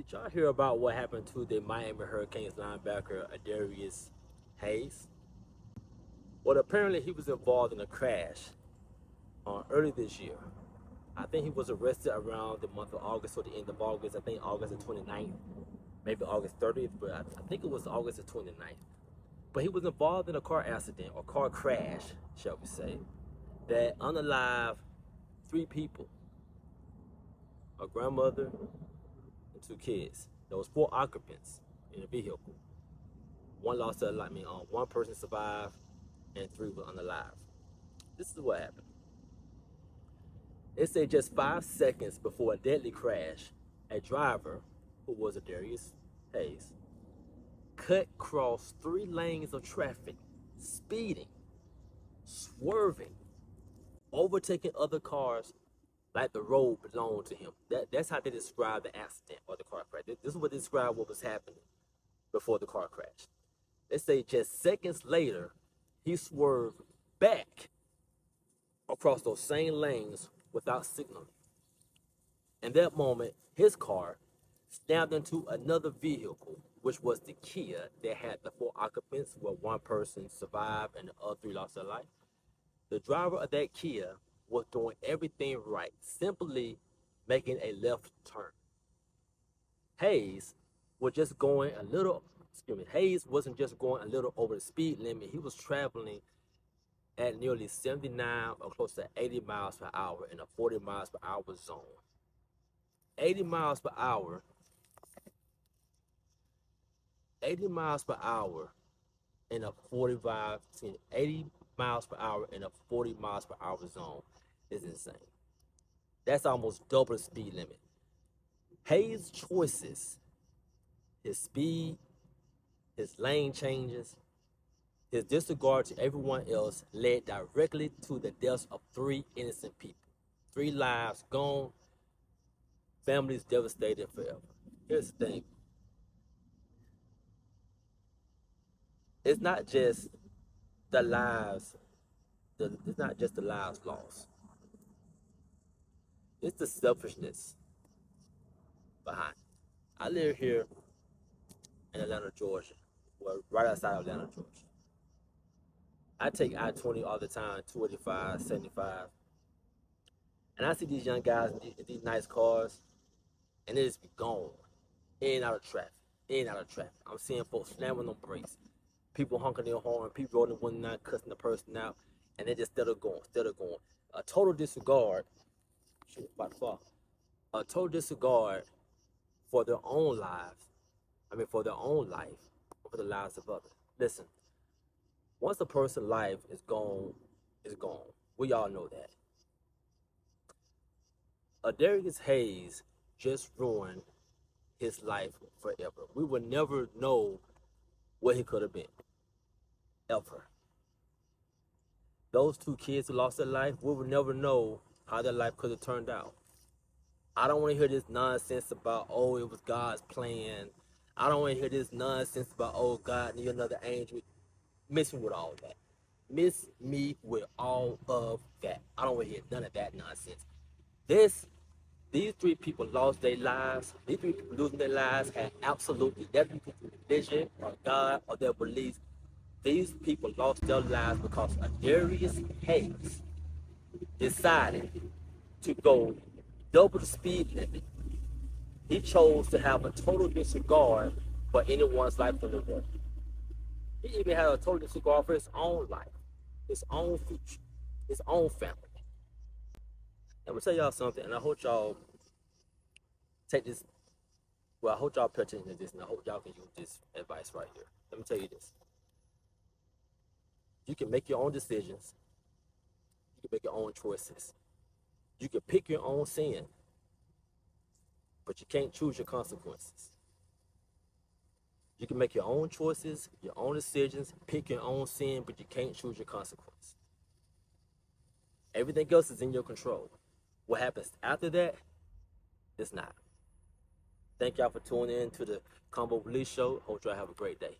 Did y'all hear about what happened to the Miami Hurricanes linebacker Adarius Hayes? Well, apparently he was involved in a crash early this year. I think he was arrested around the month of August or the end of August. I think August the 29th, maybe August 30th, but I think it was August the 29th. But he was involved in a car accident or car crash, shall we say, that unalived three people, a grandmother and two kids. There was four occupants in the vehicle. One lost their life. One person survived, and three were unalive. This is what happened. It said just 5 seconds before a deadly crash, a driver, who was Adarius Hayes, cut across 3 lanes of traffic, speeding, swerving, overtaking other cars like the road belonged to him. That's how they describe the accident or the car crash. This is what they describe what was happening before the car crash. They say just seconds later, he swerved back across those same lanes without signaling. In that moment, his car snapped into another vehicle, which was the Kia that had the four occupants, where one person survived and the other three lost their life. The driver of that Kia was doing everything right, simply making a left turn. Hayes was just going a little, Hayes wasn't just going a little over the speed limit. He was traveling at nearly 79 or close to 80 miles per hour in a 40 miles per hour zone. 80 miles per hour, 80 miles per hour in a 80 miles per hour in a 40 miles per hour zone is insane. That's almost double the speed limit. Hayes' choices, his speed, his lane changes, his disregard to everyone else led directly to the deaths of 3 innocent people. 3 lives gone, families devastated forever. Here's the thing. It's not just the lives, it's not just the lives lost. It's the selfishness behind it. I live here in Atlanta, Georgia, well, right outside of Atlanta, Georgia. I take I-20 all the time, 285, 75. And I see these young guys in these nice cars, and they just be gone, in and out of traffic, in and out of traffic. I'm seeing folks slamming on brakes, people honking their horn, people rolling one night, cussing the person out, and they just still going. A total disregard, by far, a total disregard for their own lives, for their own life, for the lives of others. Listen, once a person's life is gone, it's gone. We all know that. Adarius Hayes just ruined his life forever. We will never know what he could have been, ever. Those 2 kids who lost their life, we will never know how their life could have turned out. I don't want to hear this nonsense about, oh, it was God's plan. I don't want to hear this nonsense about, oh, God need another angel. Miss me with all of that. Miss me with all of that. I don't want to hear none of that nonsense. These 3 people lost their lives. These 3 people losing their lives had absolutely nothing to do with religion or God or their beliefs. These people lost their lives because Adarius Hayes decided to go double the speed limit. He chose to have a total disregard for anyone's life in the world. He even had a total disregard for his own life, his own future, his own family. I'm gonna tell y'all something, and I hope y'all take this. Well, I hope y'all pay attention to this, and I hope y'all can use this advice right here. Let me tell you this. You can make your own decisions. You can make your own choices. You can pick your own sin, but you can't choose your consequences. You can make your own choices, your own decisions, pick your own sin, but you can't choose your consequence. Everything else is in your control. What happens after that, it's not. Thank y'all for tuning in to the Combo Release Show. Hope y'all have a great day.